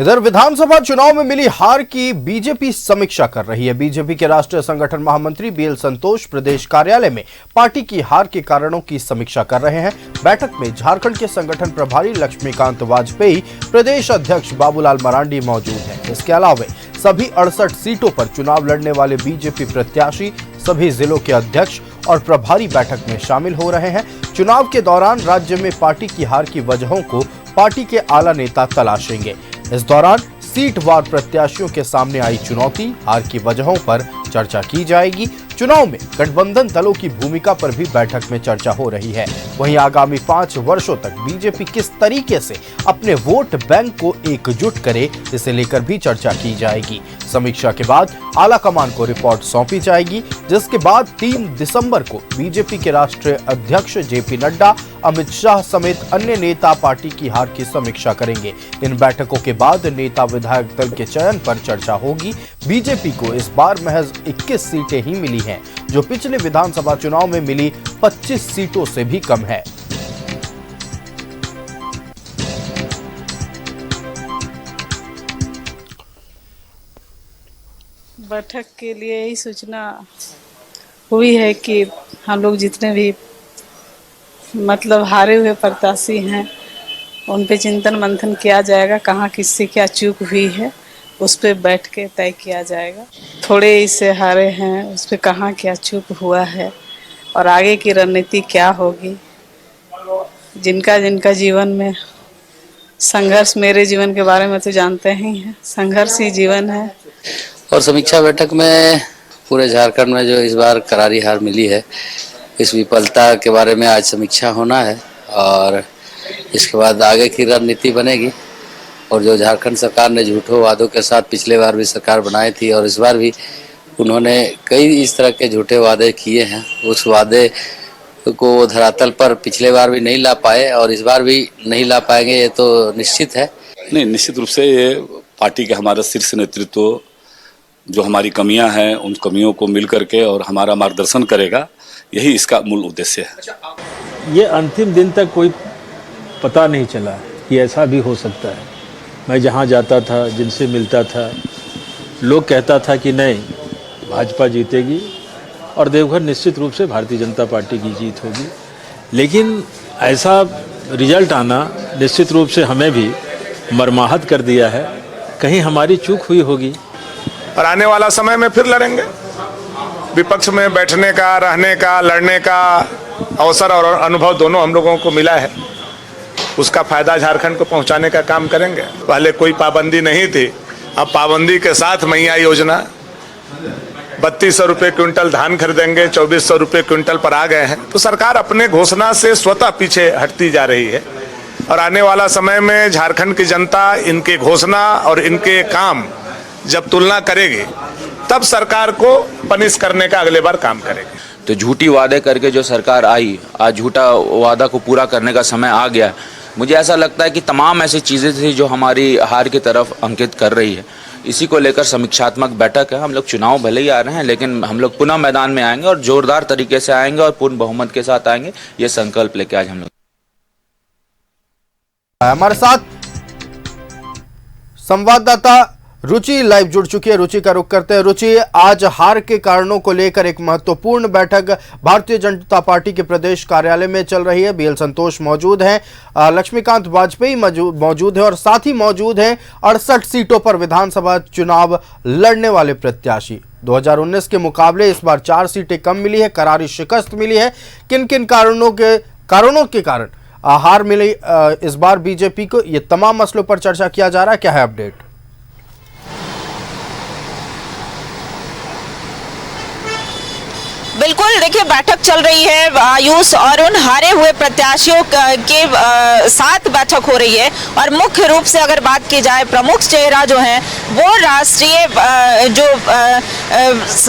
इधर विधानसभा चुनाव में मिली हार की बीजेपी समीक्षा कर रही है। बीजेपी के राष्ट्रीय संगठन महामंत्री बीएल संतोष प्रदेश कार्यालय में पार्टी की हार के कारणों की समीक्षा कर रहे हैं। बैठक में झारखंड के संगठन प्रभारी लक्ष्मीकांत वाजपेयी, प्रदेश अध्यक्ष बाबूलाल मरांडी मौजूद हैं। इसके अलावा सभी 68 सीटों पर चुनाव लड़ने वाले बीजेपी प्रत्याशी, सभी जिलों के अध्यक्ष और प्रभारी बैठक में शामिल हो रहे हैं। चुनाव के दौरान राज्य में पार्टी की हार की वजहों को पार्टी के आला नेता तलाशेंगे। इस दौरान सीटवार प्रत्याशियों के सामने आई चुनौती, हार की वजहों पर चर्चा की जाएगी। चुनाव में गठबंधन दलों की भूमिका पर भी बैठक में चर्चा हो रही है। वहीं आगामी 5 वर्षों तक बीजेपी किस तरीके से अपने वोट बैंक को एकजुट करे, इसे लेकर भी चर्चा की जाएगी। समीक्षा के बाद आला कमान को रिपोर्ट सौंपी जाएगी, जिसके बाद 3 दिसंबर को बीजेपी के राष्ट्रीय अध्यक्ष जेपी नड्डा, अमित शाह समेत अन्य नेता पार्टी की हार की समीक्षा करेंगे। इन बैठकों के बाद नेता विधायक दल के चयन पर चर्चा होगी। बीजेपी को इस बार महज 21 सीटें ही मिली हैं, जो पिछले विधानसभा चुनाव में मिली 25 सीटों से भी कम है। बैठक के लिए यही सूचना हुई है कि हम लोग जितने भी हारे हुए प्रत्याशी हैं, उन पे चिंतन मंथन किया जाएगा। कहाँ किससे क्या चूक हुई है, उस पे बैठ के तय किया जाएगा। थोड़े इससे हारे हैं, उस पे कहाँ क्या चूक हुआ है और आगे की रणनीति क्या होगी। जिनका जिनका जीवन में संघर्ष, मेरे जीवन के बारे में तो जानते ही हैं, संघर्ष ही जीवन है। और समीक्षा बैठक में पूरे झारखंड में जो इस बार करारी हार मिली है, इस विफलता के बारे में आज समीक्षा होना है और इसके बाद आगे की रणनीति बनेगी। और जो झारखंड सरकार ने झूठों वादों के साथ पिछले बार भी सरकार बनाई थी और इस बार भी उन्होंने कई इस तरह के झूठे वादे किए हैं, उस वादे को धरातल पर पिछले बार भी नहीं ला पाए और इस बार भी नहीं ला पाएंगे, ये तो निश्चित है। नहीं, निश्चित रूप से ये पार्टी का हमारा शीर्ष नेतृत्व जो हमारी कमियां हैं, उन कमियों को मिल करके और हमारा मार्गदर्शन करेगा, यही इसका मूल उद्देश्य है। ये अंतिम दिन तक कोई पता नहीं चला कि ऐसा भी हो सकता है। मैं जहाँ जाता था, जिनसे मिलता था, लोग कहता था कि नहीं, भाजपा जीतेगी और देवघर निश्चित रूप से भारतीय जनता पार्टी की जीत होगी। लेकिन ऐसा रिजल्ट आना निश्चित रूप से हमें भी मर्माहत कर दिया है। कहीं हमारी चूक हुई होगी। और आने वाला समय में फिर लड़ेंगे। विपक्ष में बैठने का, रहने का, लड़ने का अवसर और अनुभव दोनों हम लोगों को मिला है। उसका फायदा झारखंड को पहुंचाने का काम करेंगे। पहले कोई पाबंदी नहीं थी, अब पाबंदी के साथ मैया योजना 3200 रुपये क्विंटल धान खरीदेंगे, 2400 रुपये क्विंटल पर आ गए हैं। तो सरकार अपने घोषणा से स्वतः पीछे हटती जा रही है और आने वाला समय में झारखंड की जनता इनके घोषणा और इनके काम जब तुलना करेगी, तब सरकार को पनिश करने का अगले बार काम करेगी। तो झूठी वादे करके जो सरकार आई, आज झूठा वादा को पूरा करने का समय आ गया। मुझे ऐसा लगता है कि तमाम ऐसी चीज़ें थी जो हमारी हार की तरफ अंकित कर रही है। इसी को लेकर समीक्षात्मक बैठक है। हम लोग चुनाव भले ही आ रहे हैं, लेकिन हम लोग पुनः मैदान में आएंगे और जोरदार तरीके से आएंगे और पूर्ण बहुमत के साथ आएंगे। ये संकल्प लेके आज हम लोग। हमारे साथ संवाददाता रुचि लाइव जुड़ चुकी है। रुचि का रुख करते हैं। रुचि, आज हार के कारणों को लेकर एक महत्वपूर्ण बैठक भारतीय जनता पार्टी के प्रदेश कार्यालय में चल रही है। बीएल संतोष मौजूद हैं, लक्ष्मीकांत वाजपेयी मौजूद है और साथ ही मौजूद हैं 68 सीटों पर विधानसभा चुनाव लड़ने वाले प्रत्याशी। 2019 के मुकाबले इस बार 4 सीटें कम मिली है, करारी शिकस्त मिली है। किन किन कारणों के कारण हार मिली इस बार बीजेपी को, ये तमाम मसलों पर चर्चा किया जा रहा है। क्या है अपडेट? बिल्कुल, देखिए बैठक चल रही है आयुष, और उन हारे हुए प्रत्याशियों के साथ बैठक हो रही है। और मुख्य रूप से अगर बात की जाए, प्रमुख चेहरा जो है वो राष्ट्रीय जो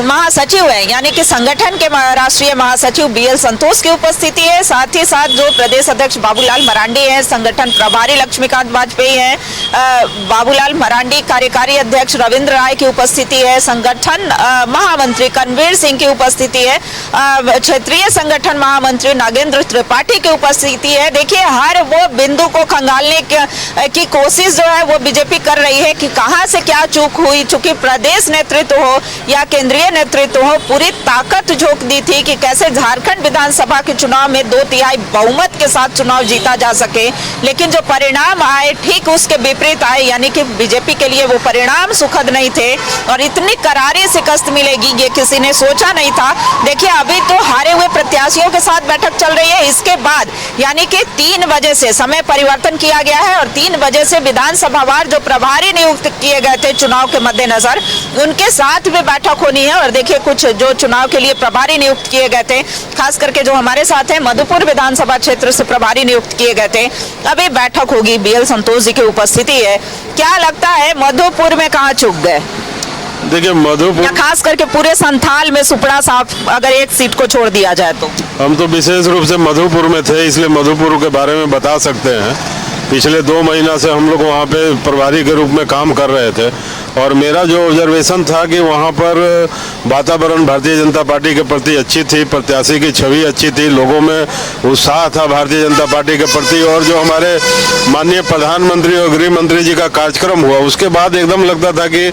महासचिव है, यानी कि संगठन के राष्ट्रीय महासचिव बीएल संतोष की उपस्थिति है। साथ ही साथ जो प्रदेश अध्यक्ष बाबूलाल मरांडी हैं, संगठन प्रभारी लक्ष्मीकांत वाजपेयी हैं, बाबूलाल मरांडी कार्यकारी अध्यक्ष रविंद्र राय की उपस्थिति है, संगठन महामंत्री कन्वीर सिंह की उपस्थिति है क्षेत्रीय संगठन महामंत्री नागेंद्र त्रिपाठी की उपस्थिति है। देखिए हर वो बिंदु को खंगालने की कोशिश जो है वो बीजेपी कर रही है कि कहां से क्या चूक हुई। चूंकि प्रदेश नेतृत्व हो या केंद्रीय नेतृत्व हो, पूरी ताकत झोंक दी थी कि कैसे झारखंड विधानसभा के चुनाव में 2/3 बहुमत के साथ चुनाव जीता जा सके, लेकिन जो परिणाम आए ठीक उसके विपरीत आए, यानी कि बीजेपी के लिए वो परिणाम सुखद नहीं थे और इतनी करारी शिकस्त मिलेगी ये किसी ने सोचा नहीं था। देखिए अभी तो हारे हुए प्रत्याशियों के साथ बैठक चल रही है, इसके बाद यानी कि 3 बजे से समय परिवर्तन किया गया है और 3 बजे से विधानसभावार जो प्रभारी नियुक्त किए गए थे चुनाव के मद्देनजर, उनके साथ भी बैठक होनी है। और देखिए कुछ जो चुनाव के लिए प्रभारी नियुक्त किए गए थे, खास करके जो हमारे साथ हैं मधुपुर विधानसभा क्षेत्र से प्रभारी नियुक्त किए गए थे, अभी बैठक होगी। बीएल संतोष जी की उपस्थिति है। क्या लगता है मधुपुर में कहाँ चूक गए? देखिए मधुपुर, खास करके पूरे संथाल में सुपड़ा साफ अगर एक सीट को छोड़ दिया जाए तो। हम तो विशेष रूप से मधुपुर में थे, इसलिए मधुपुर के बारे में बता सकते हैं। पिछले 2 महीना से हम लोग वहाँ पे प्रभारी के रूप में काम कर रहे थे और मेरा जो ऑब्जर्वेशन था कि वहाँ पर वातावरण भारतीय जनता पार्टी के प्रति अच्छी थी, प्रत्याशी की छवि अच्छी थी, लोगों में उत्साह था भारतीय जनता पार्टी के प्रति। और जो हमारे माननीय प्रधानमंत्री और गृह मंत्री जी का कार्यक्रम हुआ उसके बाद एकदम लगता था कि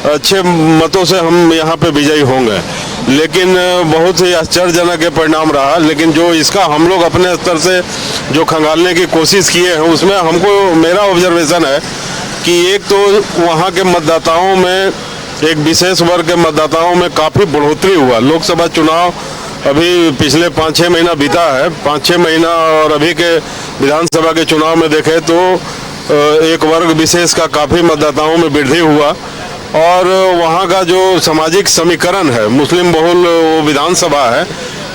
अच्छे मतों से हम यहाँ पे विजयी होंगे, लेकिन बहुत ही आश्चर्यजनक ये परिणाम रहा। लेकिन जो इसका हम लोग अपने स्तर से जो खंगालने की कोशिश किए हैं उसमें हमको मेरा ऑब्जर्वेशन है कि एक तो वहाँ के मतदाताओं में, एक विशेष वर्ग के मतदाताओं में काफ़ी बढ़ोतरी हुआ। लोकसभा चुनाव अभी पिछले 5-6 महीना बीता है, 5-6 महीना, और अभी के विधानसभा के चुनाव में देखें तो एक वर्ग विशेष का काफ़ी मतदाताओं में वृद्धि हुआ। और वहाँ का जो सामाजिक समीकरण है, मुस्लिम बहुल विधानसभा है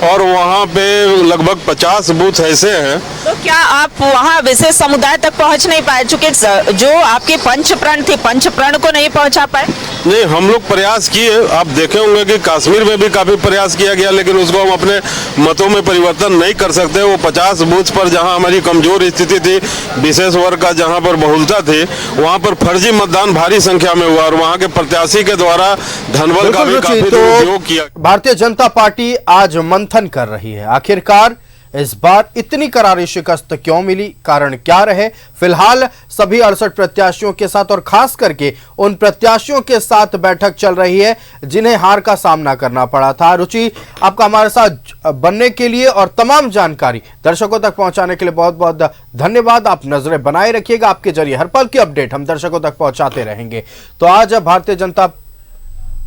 और वहाँ पे लगभग 50 बूथ ऐसे हैं। तो क्या आप वहाँ विशेष समुदाय तक पहुँच नहीं पाए? चूंकि जो आपकी पंचप्रण थी, पंचप्रण को नहीं पहुँचा पाए? नहीं, हम लोग प्रयास किए। आप देखे होंगे कि कश्मीर में भी काफ़ी प्रयास किया गया, लेकिन उसको हम अपने मतों में परिवर्तन नहीं कर सकते। वो 50 बूथ पर जहाँ हमारी कमजोर स्थिति थी, विशेष वर्ग का जहाँ पर बहुलता थी, वहाँ पर फर्जी मतदान भारी संख्या में हुआ और वहाँ के प्रत्याशी के द्वारा धनबल का भी काफी दुरुपयोग किया। भारतीय जनता पार्टी आज मंथन कर रही है, आखिरकार इस बार इतनी करारी शिकस्त क्यों मिली, कारण क्या रहे। फिलहाल सभी 68 प्रत्याशियों के साथ और खास करके उन प्रत्याशियों के साथ बैठक चल रही है जिन्हें हार का सामना करना पड़ा था। रुचि, आपका हमारे साथ बनने के लिए और तमाम जानकारी दर्शकों तक पहुंचाने के लिए बहुत बहुत धन्यवाद। आप नजरें बनाए रखिएगा, आपके जरिए हर पल की अपडेट हम दर्शकों तक पहुंचाते रहेंगे। तो आज भारतीय जनता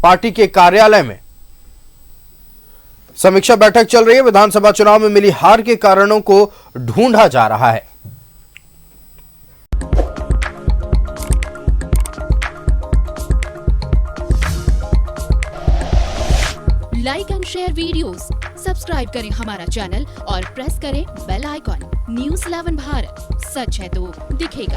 पार्टी के कार्यालय में समीक्षा बैठक चल रही है। विधानसभा चुनाव में मिली हार के कारणों को ढूंढा जा रहा है। Like and share videos, subscribe करें हमारा चैनल और प्रेस करें बेल आइकॉन। News 11 भारत, सच है तो दिखेगा।